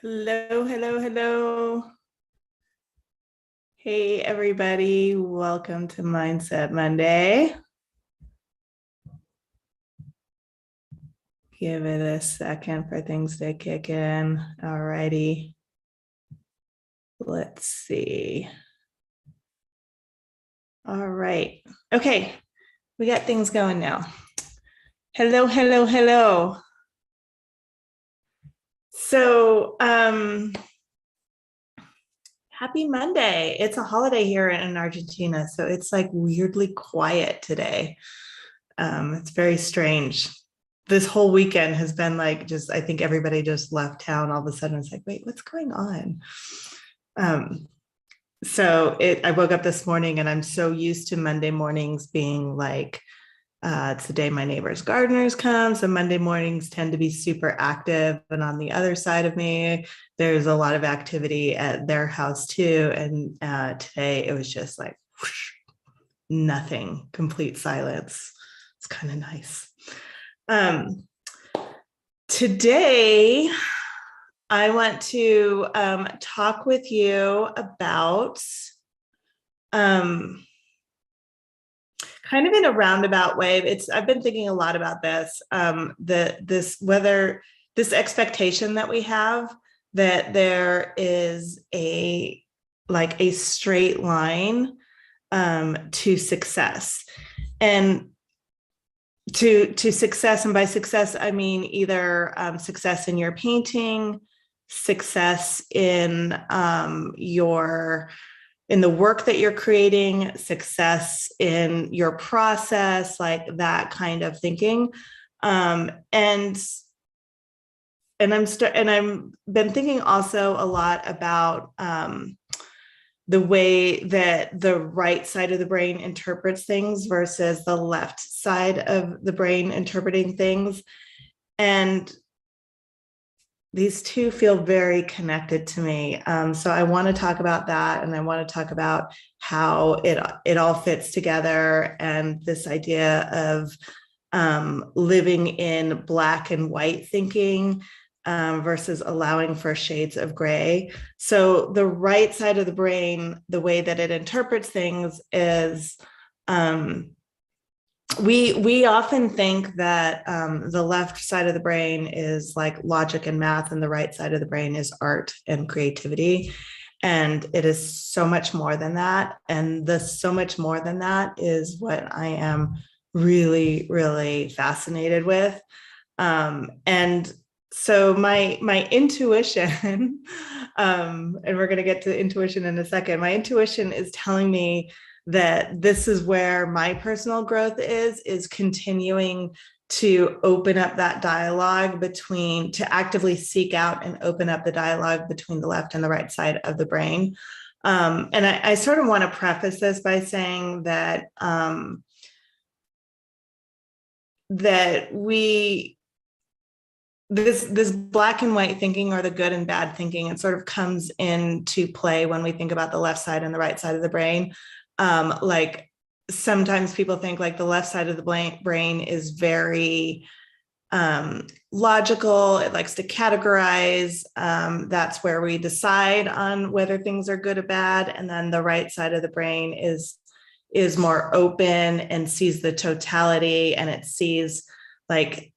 Hello, hello, hello. Hey, everybody. Welcome to Mindset Monday. Give it a second for things to kick in. All righty. Let's see. All right. Okay. We got things going now. Hello, hello, hello. So, happy Monday. It's a holiday here in Argentina, so it's like weirdly quiet today. It's very strange. This whole weekend has been like I think everybody just left town. All of a sudden, it's like, wait, what's going on? I woke up this morning and I'm so used to Monday mornings being like, it's the day my neighbor's gardeners come. So Monday mornings tend to be super active. And on the other side of me, there's a lot of activity at their house too. And today it was just like whoosh, nothing, complete silence. It's kind of nice. Today, I want to talk with you about kind of in a roundabout way. I've been thinking a lot about this, this expectation that we have that there is a straight line to success. And to success, and by success I mean either success in your painting, success in the work that you're creating, success in your process, like that kind of thinking. And I'm been thinking also a lot about the way that the right side of the brain interprets things versus the left side of the brain interpreting things. And these two feel very connected to me. So I want to talk about that. And I want to talk about how it all fits together, and this idea of living in black and white thinking versus allowing for shades of gray. So the right side of the brain, the way that it interprets things is we often think that the left side of the brain is like logic and math, and the right side of the brain is art and creativity. And it is so much more than that. And the so much more than that is what I am really, really fascinated with. And so my intuition, and we're going to get to intuition in a second. My intuition is telling me that this is where my personal growth is continuing to open up that dialogue to actively seek out and open up the dialogue between the left and the right side of the brain. And I sort of want to preface this by saying that this black and white thinking, or the good and bad thinking, it sort of comes into play when we think about the left side and the right side of the brain. Like sometimes people think like the left side of the brain is very logical. It likes to categorize. That's where we decide on whether things are good or bad. And then the right side of the brain is more open and sees the totality, and it sees like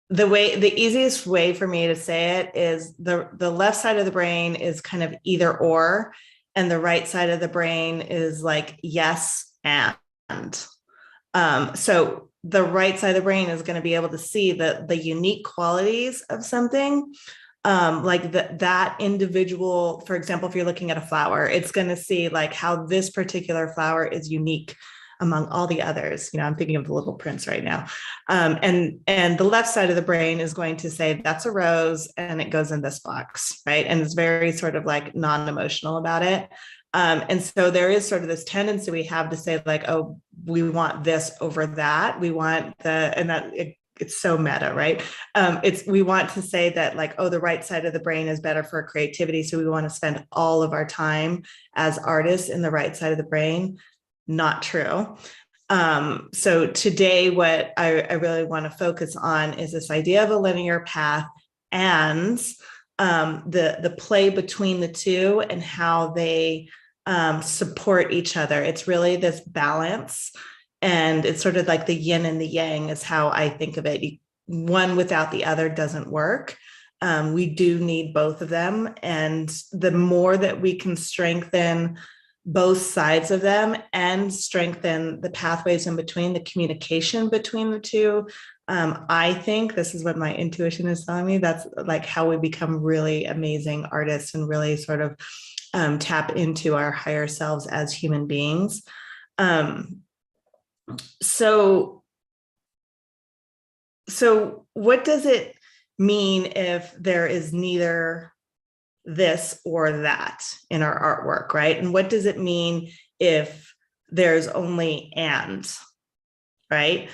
the easiest way for me to say it is the left side of the brain is kind of either or, and the right side of the brain is like yes and. So the right side of the brain is going to be able to see the unique qualities of something, like that individual. For example, if you're looking at a flower, it's going to see like how this particular flower is unique among all the others. I'm thinking of the Little Prince right now. And the left side of the brain is going to say that's a rose and it goes in this box, right? And it's very sort of like non-emotional about it. And so there is sort of this tendency we have to say like, oh, we want this over that. We want it's so meta, right? We want to say that like, oh, the right side of the brain is better for creativity. So we want to spend all of our time as artists in the right side of the brain. Not true. So today, what I really want to focus on is this idea of a linear path and the play between the two and how they support each other. It's really this balance, and it's sort of like the yin and the yang is how I think of it. One without the other doesn't work. We do need both of them, and the more that we can strengthen both sides of them and strengthen the pathways in between, the communication between the two, I think this is what my intuition is telling me. That's like how we become really amazing artists and really sort of tap into our higher selves as human beings. So what does it mean if there is neither this or that in our artwork, right? And what does it mean if there's only and, right?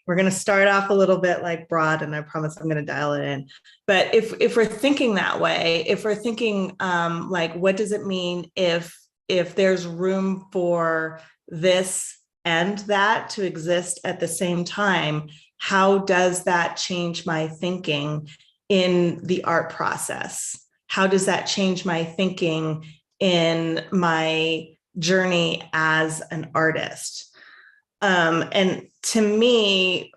We're going to start off a little bit like broad, and I promise I'm going to dial it in. But if we're thinking that way, if we're thinking like, what does it mean if there's room for this and that to exist at the same time? How does that change my thinking in the art process? How does that change my thinking in my journey as an artist? And to me,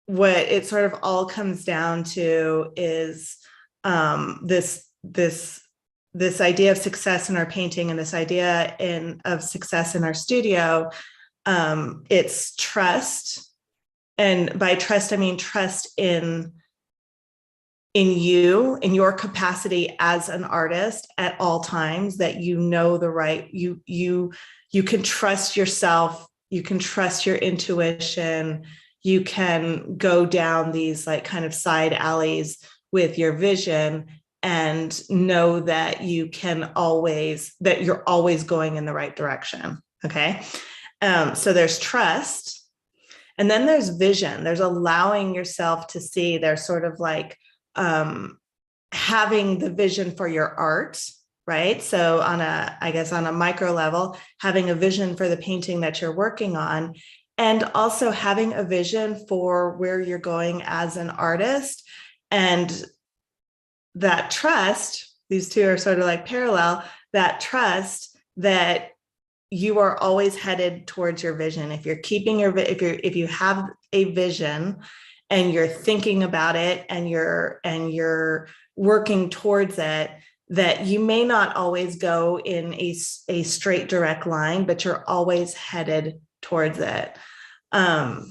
what it sort of all comes down to is this idea of success in our painting and this idea of success in our studio. It's trust, and by trust I mean trust in you, in your capacity as an artist at all times, that you know the right, you can trust yourself, you can trust your intuition, you can go down these like kind of side alleys with your vision and know that you're always going in the right direction. Okay. So there's trust, and then there's vision. There's allowing yourself to see. There's sort of like having the vision for your art, right? So on a micro level, having a vision for the painting that you're working on, and also having a vision for where you're going as an artist. And that trust, these two are sort of like parallel, that trust that you are always headed towards your vision. If you're keeping if you have a vision and you're thinking about it and you're working towards it, that you may not always go in a straight direct line, but you're always headed towards it. I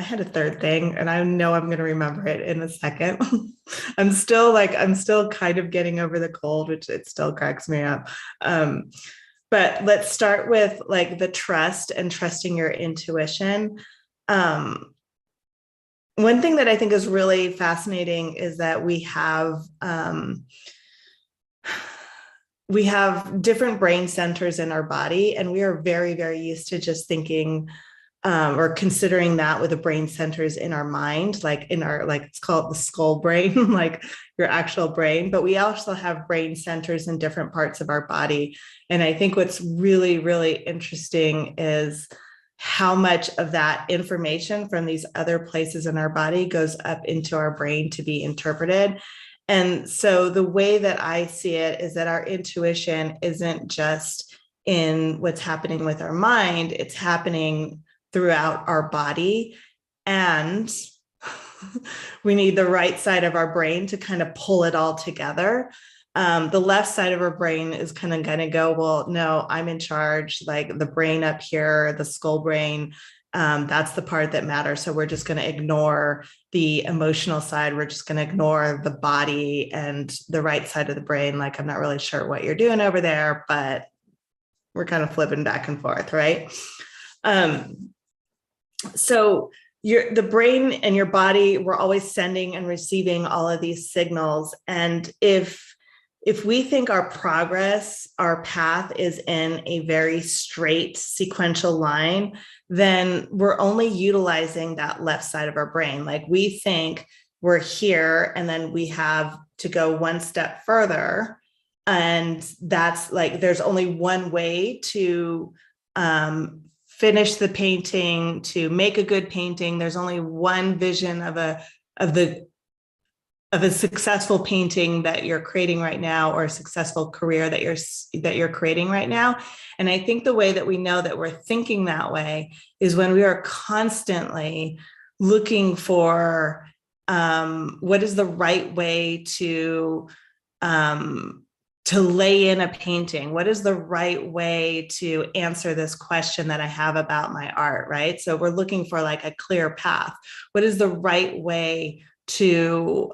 had a third thing, and I know I'm going to remember it in a second. I'm still kind of getting over the cold, which it still cracks me up. But let's start with like the trust and trusting your intuition. One thing that I think is really fascinating is that we have different brain centers in our body, and we are very, very used to just thinking or considering that with the brain centers in our mind, like it's called the skull brain, like your actual brain. But we also have brain centers in different parts of our body. And I think what's really, really interesting is how much of that information from these other places in our body goes up into our brain to be interpreted. And so the way that I see it is that our intuition isn't just in what's happening with our mind, it's happening throughout our body. And we need the right side of our brain to kind of pull it all together. The left side of our brain is kind of going to go, well, no, I'm in charge. Like the brain up here, the skull brain, that's the part that matters. So we're just going to ignore the emotional side. We're just going to ignore the body, and the right side of the brain, like, I'm not really sure what you're doing over there, but we're kind of flipping back and forth, right? So the brain and your body, we're always sending and receiving all of these signals. And if we think our progress, our path is in a very straight sequential line, then we're only utilizing that left side of our brain. Like we think we're here, and then we have to go one step further. And that's like, there's only one way to finish the painting, to make a good painting. There's only one vision of a of the of a successful painting that you're creating right now, or a successful career that you're creating right now. And I think the way that we know that we're thinking that way is when we are constantly looking for what is the right way to lay in a painting. What is the right way to answer this question that I have about my art, right? So we're looking for like a clear path. What is the right way to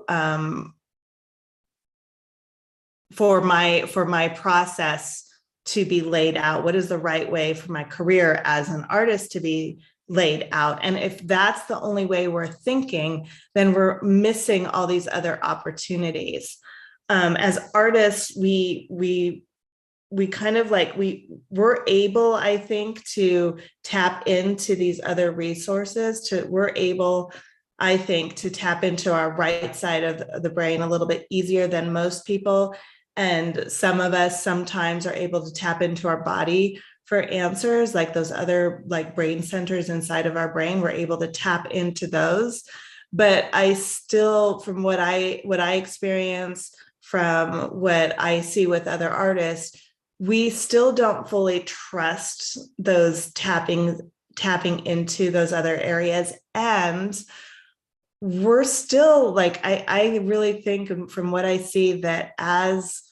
for my process to be laid out? What is the right way for my career as an artist to be laid out? And if that's the only way we're thinking, then we're missing all these other opportunities. As artists, we kind of like we're able, I think, to tap into these other resources. We're able, I think, to tap into our right side of the brain a little bit easier than most people. And some of us sometimes are able to tap into our body for answers, like those other like brain centers inside of our brain. We're able to tap into those. But I still, from what I experience, from what I see with other artists, we still don't fully trust those tapping into those other areas. And we're still like, I really think from what I see that as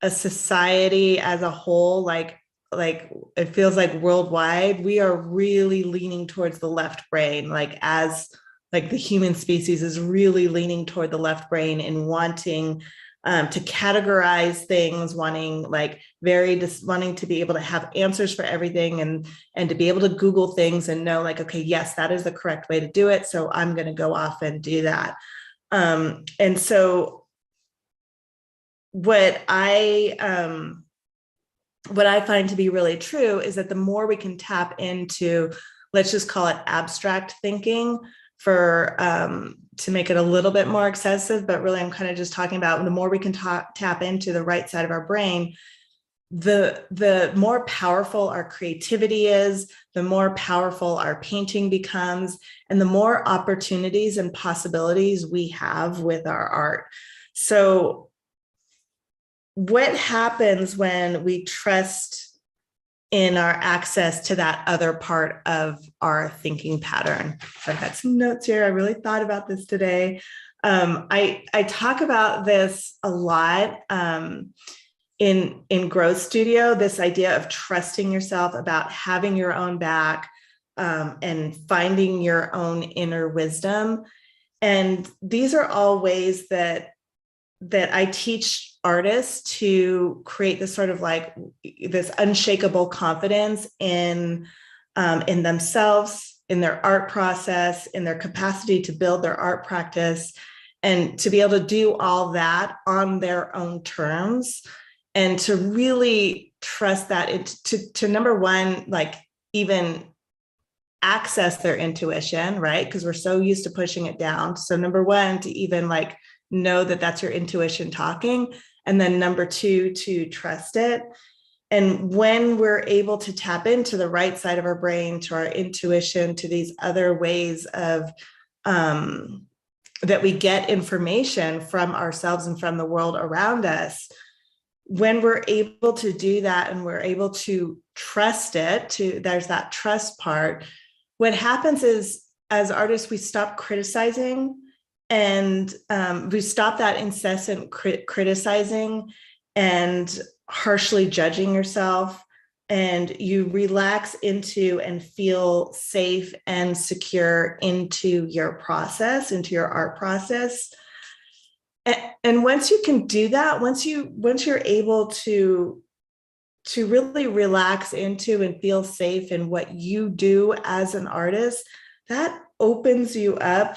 a society as a whole, like it feels like worldwide, we are really leaning towards the left brain, like as like the human species is really leaning toward the left brain and wanting to categorize things, wanting like wanting to be able to have answers for everything, and to be able to Google things and know like, okay, yes, that is the correct way to do it. So I'm going to go off and do that. And so what I find to be really true is that the more we can tap into, let's just call it abstract thinking, for to make it a little bit more excessive, but really I'm kind of just talking about the more we can tap into the right side of our brain, the more powerful our creativity is, the more powerful our painting becomes, and the more opportunities and possibilities we have with our art. So what happens when we trust in our access to that other part of our thinking pattern? So I've got some notes here. I really thought about this today. I talk about this a lot in Growth Studio, this idea of trusting yourself, about having your own back, and finding your own inner wisdom. And these are all ways that I teach artists to create this sort of like this unshakable confidence in themselves, in their art process, in their capacity to build their art practice, and to be able to do all that on their own terms, and to really trust that to number one, like even access their intuition, right? Because we're so used to pushing it down. So number one, to even like know that that's your intuition talking. And then number two, to trust it. And when we're able to tap into the right side of our brain, to our intuition, to these other ways of that we get information from ourselves and from the world around us, when we're able to do that and we're able to trust it, there's that trust part. What happens is, as artists, we stop criticizing, and we stop that incessant criticizing and harshly judging yourself, and you relax into and feel safe and secure into your process, into your art process. And once you can do that, once you're able to really relax into and feel safe in what you do as an artist, that opens you up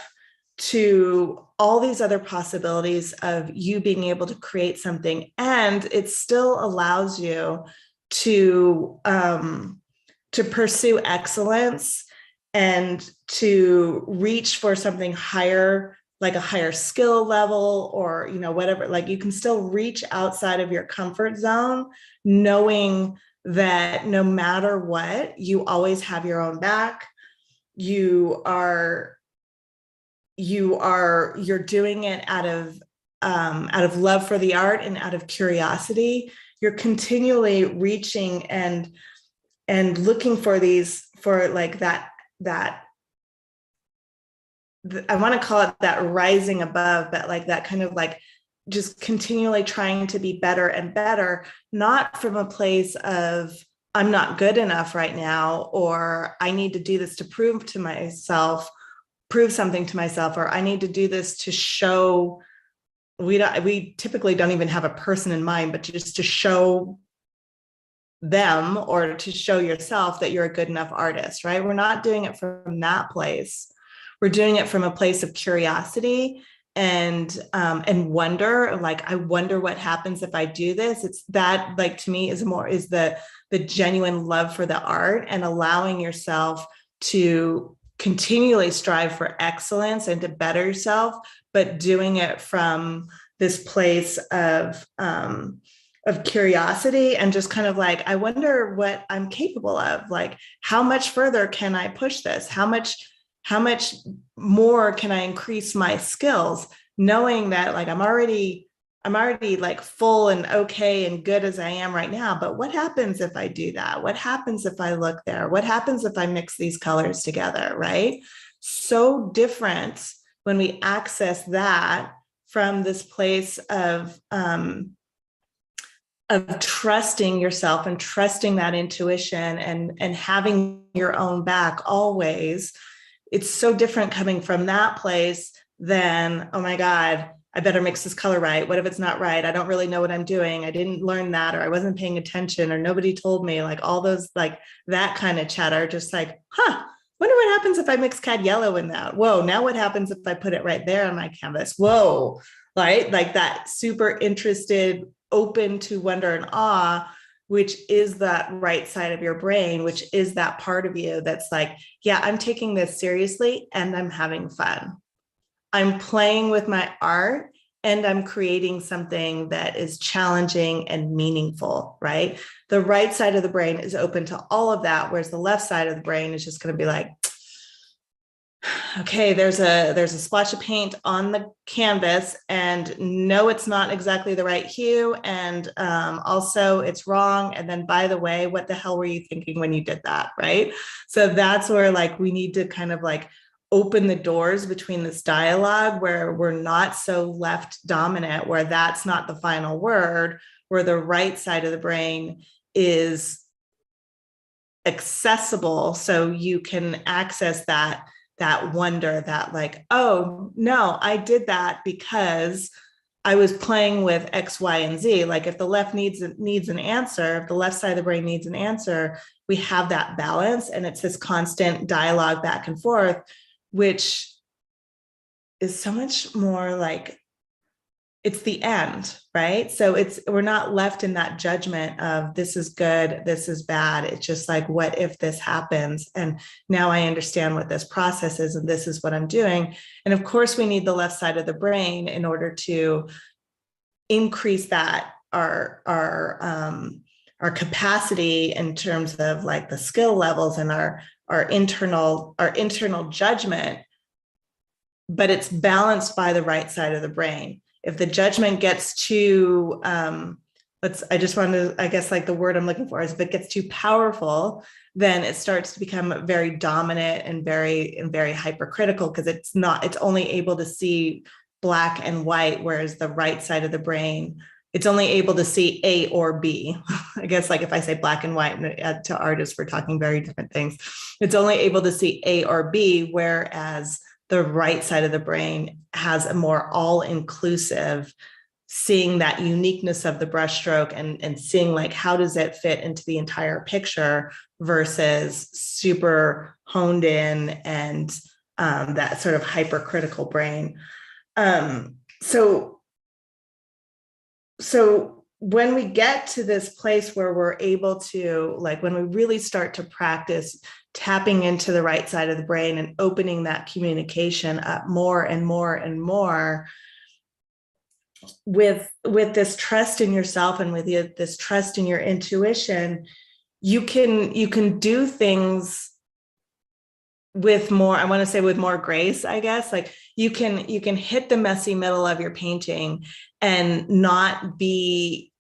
to all these other possibilities of you being able to create something. And it still allows you to pursue excellence and to reach for something higher, like a higher skill level, or whatever. Like you can still reach outside of your comfort zone, knowing that no matter what, you always have your own back. You are you're doing it out of love for the art and out of curiosity. You're continually reaching and looking for these, for like that I want to call it that rising above, but like that kind of like just continually trying to be better and better, not from a place of I'm not good enough right now, or I need to do this to prove to myself, prove something to myself, or I need to do this to show. We typically don't even have a person in mind, but just to show them or to show yourself that you're a good enough artist, right? We're not doing it from that place. We're doing it from a place of curiosity and wonder. Like, I wonder what happens if I do this. It's that, like, to me is the genuine love for the art and allowing yourself to continually strive for excellence and to better yourself, but doing it from this place of curiosity and just kind of like, I wonder what I'm capable of. Like, how much further can I push this? How much more can I increase my skills, knowing that like I'm already like full and okay and good as I am right now. But what happens if I do that? What happens if I look there? What happens if I mix these colors together, right? So different when we access that from this place of trusting yourself and trusting that intuition and having your own back always. It's so different coming from that place than, oh my God, I better mix this color right. What if it's not right? I don't really know what I'm doing. I didn't learn that, or I wasn't paying attention, or nobody told me. Like all those, like that kind of chatter, just like, wonder what happens if I mix cad yellow in that. Whoa, now what happens if I put it right there on my canvas? Whoa, right? Like that super interested, open to wonder and awe, which is that right side of your brain, which is that part of you that's like, yeah, I'm taking this seriously and I'm having fun. I'm playing with my art and I'm creating something that is challenging and meaningful, right? The right side of the brain is open to all of that, whereas the left side of the brain is just going to be like, okay, there's a splash of paint on the canvas, and no, it's not exactly the right hue, and also it's wrong. And then, by the way, what the hell were you thinking when you did that, right? So that's where like we need to kind of like open the doors between this dialogue where we're not so left dominant, where that's not the final word, where the right side of the brain is accessible, so you can access that wonder, that like, oh no, I did that because I was playing with X, Y, and Z. Like if the left needs an answer, if the left side of the brain needs an answer, we have that balance, and it's this constant dialogue back and forth, which is so much more like, it's the end, right? So we're not left in that judgment of this is good, this is bad. It's just like, what if this happens? And now I understand what this process is, and this is what I'm doing. And of course, we need the left side of the brain in order to increase that our capacity in terms of like the skill levels and our internal judgment. But it's balanced by the right side of the brain. If the judgment gets too, I just want to, I guess like the word I'm looking for is if it gets too powerful, then it starts to become very dominant and very hypercritical, because it's only able to see black and white, whereas the right side of the brain, it's only able to see A or B. I guess like if I say black and white to artists, we're talking very different things. It's only able to see A or B, whereas the right side of the brain has a more all-inclusive, seeing that uniqueness of the brushstroke and seeing like, how does it fit into the entire picture, versus super honed in and that sort of hypercritical brain. So when we get to this place where we're able to, like, when we really start to practice tapping into the right side of the brain and opening that communication up more and more and more, with this trust in yourself and with this trust in your intuition, you can do things with more, I want to say with more grace, I guess. Like you can hit the messy middle of your painting and not be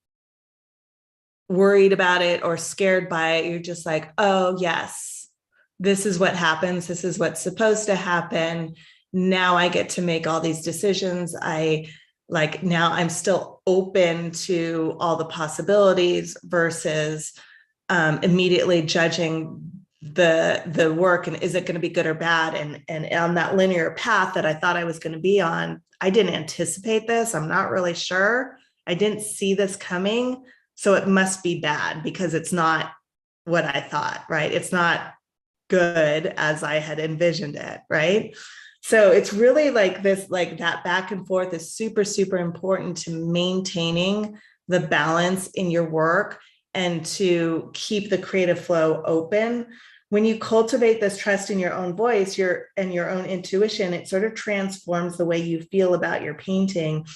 worried about it or scared by it. You're just like, oh yes, this is what happens. This is what's supposed to happen. Now I get to make all these decisions. Now I'm still open to all the possibilities versus immediately judging the work and is it going to be good or bad, and on that linear path that I thought I was going to be on, I didn't anticipate this. I'm not really sure. I didn't see this coming, so it must be bad because it's not what I thought, right? It's not good as I had envisioned it, right? So it's really like this, like that back and forth is super, super important to maintaining the balance in your work and to keep the creative flow open. When you cultivate this trust in your own voice, and your own intuition, it sort of transforms the way you feel about your painting,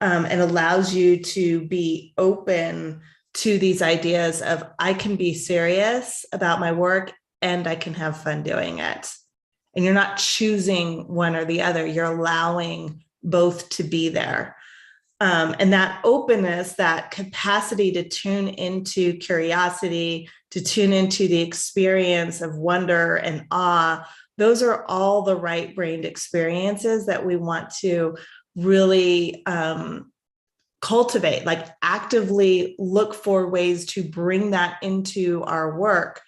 and allows you to be open to these ideas of I can be serious about my work and I can have fun doing it. And you're not choosing one or the other. You're allowing both to be there. And that openness, that capacity to tune into curiosity, to tune into the experience of wonder and awe, those are all the right-brained experiences that we want to really cultivate, like actively look for ways to bring that into our work.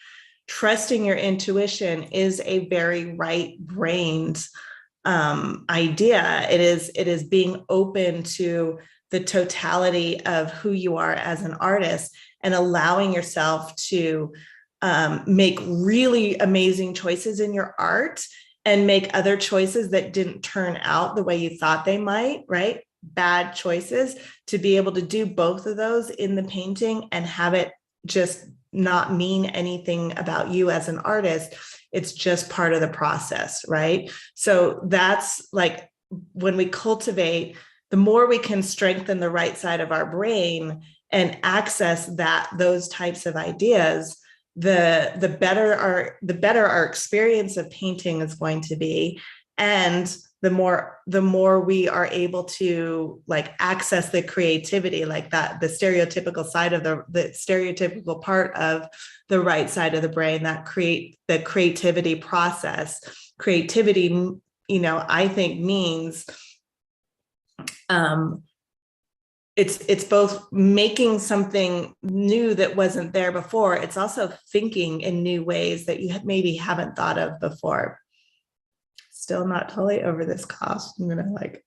Trusting your intuition is a very right-brained idea. It is being open to the totality of who you are as an artist and allowing yourself to make really amazing choices in your art and make other choices that didn't turn out the way you thought they might, right? Bad choices, to be able to do both of those in the painting and have it just not mean anything about you as an artist. It's just part of the process, right? So that's like when we cultivate, the more we can strengthen the right side of our brain and access those types of ideas, the better our experience of painting is going to be, and the more we are able to like access the creativity, like that, the stereotypical side of the stereotypical part of the right side of the brain, that the creativity process. Creativity, I think means it's both making something new that wasn't there before. It's also thinking in new ways that you maybe haven't thought of before. Still not totally over this cough. I'm gonna like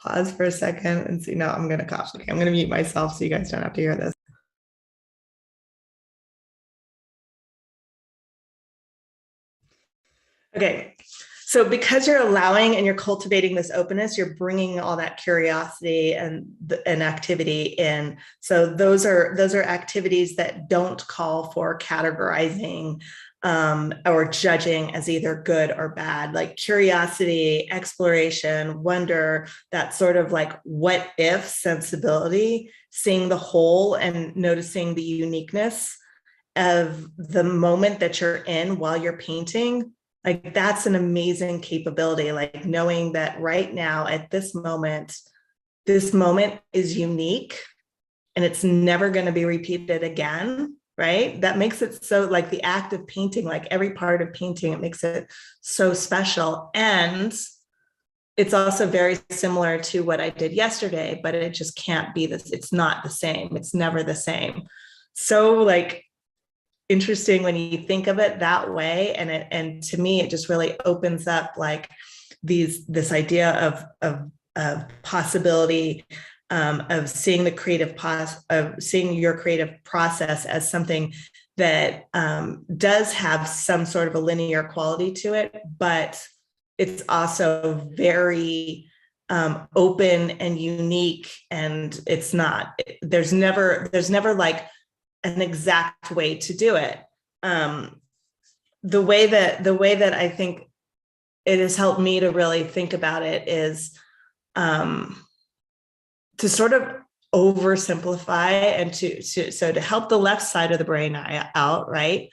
pause for a second and see. No, I'm gonna cough. Okay, I'm gonna mute myself so you guys don't have to hear this. Okay, so because you're allowing and you're cultivating this openness, you're bringing all that curiosity and activity in. So those are activities that don't call for categorizing or judging as either good or bad, like curiosity, exploration, wonder, that sort of like what if sensibility, seeing the whole and noticing the uniqueness of the moment that you're in while you're painting. Like that's an amazing capability, like knowing that right now at this moment is unique and it's never going to be repeated again, right? That makes it so, like the act of painting, like every part of painting, it makes it so special. And it's also very similar to what I did yesterday, but it just can't be this. It's not the same. It's never the same. So like interesting when you think of it that way, and to me it just really opens up like this idea of possibility, of seeing the seeing your creative process as something that does have some sort of a linear quality to it, but it's also very open and unique, and it's not, there's never like an exact way to do it. The way that I think it has helped me to really think about it is to sort of oversimplify and to help the left side of the brain out, right?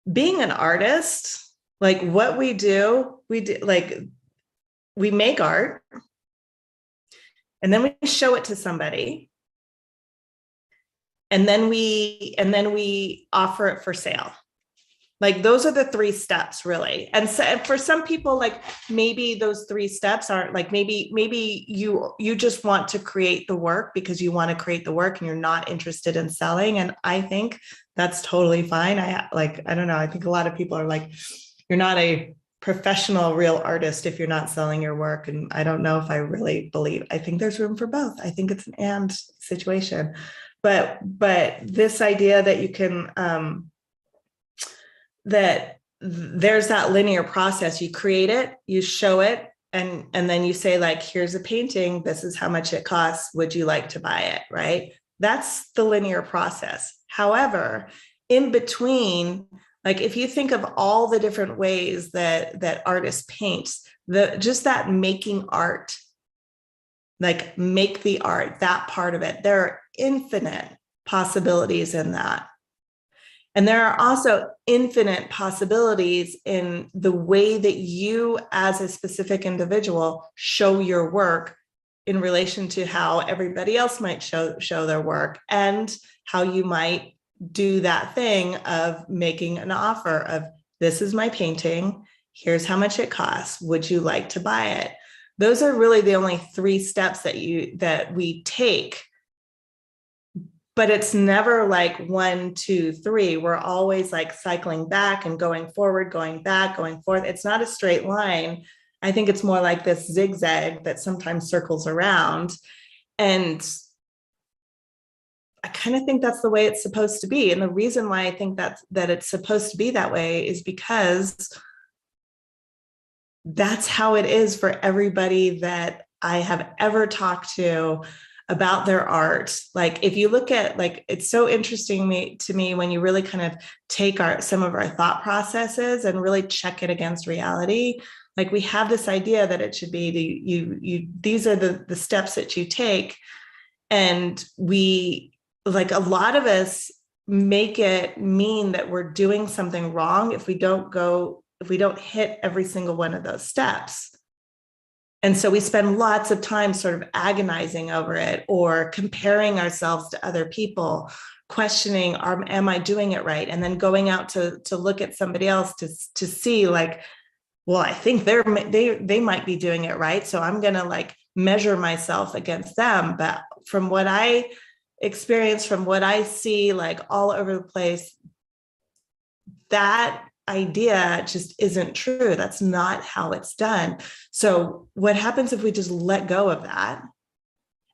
Being an artist, like what we do like we make art and then we show it to somebody, and then we offer it for sale. Like those are the three steps really. And so for some people, like maybe those three steps aren't like, maybe you just want to create the work because you want to create the work and you're not interested in selling. And I think that's totally fine. I don't know. I think a lot of people are like, you're not a professional real artist if you're not selling your work. And I don't know if I really believe, I think there's room for both. I think it's an and situation. But this idea that you can, that there's that linear process. You create it, you show it, and then you say like, here's a painting, this is how much it costs, would you like to buy it, right? That's the linear process. However, in between, like if you think of all the different ways that artists paint, just that making art, like make the art, that part of it, there are infinite possibilities in that. And there are also infinite possibilities in the way that you as a specific individual show your work in relation to how everybody else might show their work, and how you might do that thing of making an offer of, this is my painting, here's how much it costs, would you like to buy it? Those are really the only three steps that we take. But it's never like 1, 2, 3. We're always like cycling back and going forward, going back, going forth. It's not a straight line. I think it's more like this zigzag that sometimes circles around. And I kind of think that's the way it's supposed to be. And the reason why I think that it's supposed to be that way is because that's how it is for everybody that I have ever talked to about their art. Like if you look at, like, it's so interesting to me when you really kind of take some of our thought processes and really check it against reality. Like we have this idea that it should be these are the steps that you take. And we, like a lot of us make it mean that we're doing something wrong if we don't hit every single one of those steps. And so we spend lots of time sort of agonizing over it, or comparing ourselves to other people, questioning, am I doing it right? And then going out to look at somebody else to see like, well, I think they might be doing it right. So I'm going to like measure myself against them. But from what I experience, from what I see, like all over the place, that idea just isn't true. That's not how it's done. So what happens if we just let go of that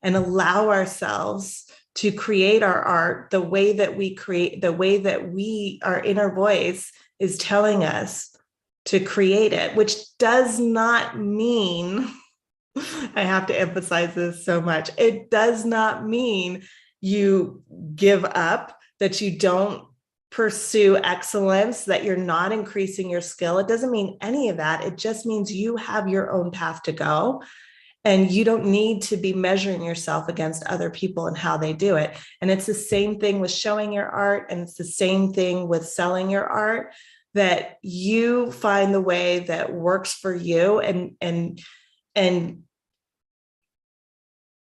and allow ourselves to create our art the way that we create, the way that our inner voice is telling us to create it, which does not mean, I have to emphasize this so much, it does not mean you give up, that you don't pursue excellence, that you're not increasing your skill. It doesn't mean any of that. It just means you have your own path to go, and you don't need to be measuring yourself against other people and how they do it. And it's the same thing with showing your art, and it's the same thing with selling your art, that you find the way that works for you, and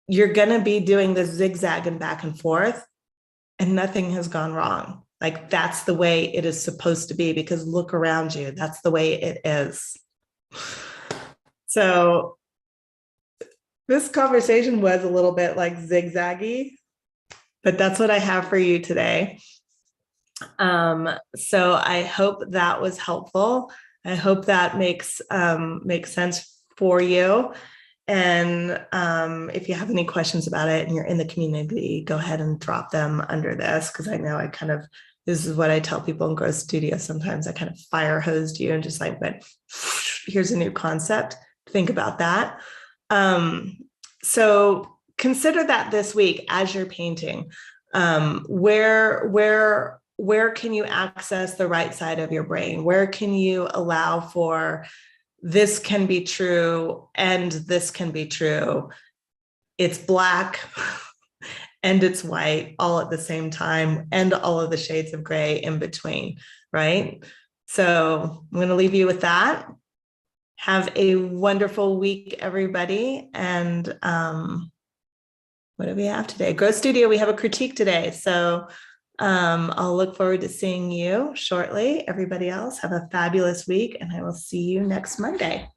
you're going to be doing the zigzag and back and forth, and nothing has gone wrong. Like that's the way it is supposed to be, because look around you, that's the way it is. So this conversation was a little bit like zigzaggy, but that's what I have for you today. So I hope that was helpful. I hope that makes sense for you. And if you have any questions about it and you're in the community, go ahead and drop them under this, because I know this is what I tell people in Growth Studio sometimes. I kind of fire hosed you and just like, but here's a new concept. Think about that. So consider that this week as you're painting. Where can you access the right side of your brain? Where can you allow for this can be true and this can be true? It's black and it's white all at the same time, and all of the shades of gray in between, right? So I'm going to leave you with that. Have a wonderful week, everybody. And what do we have today? Grow Studio, we have a critique today. So I'll look forward to seeing you shortly. Everybody else, have a fabulous week, and I will see you next Monday.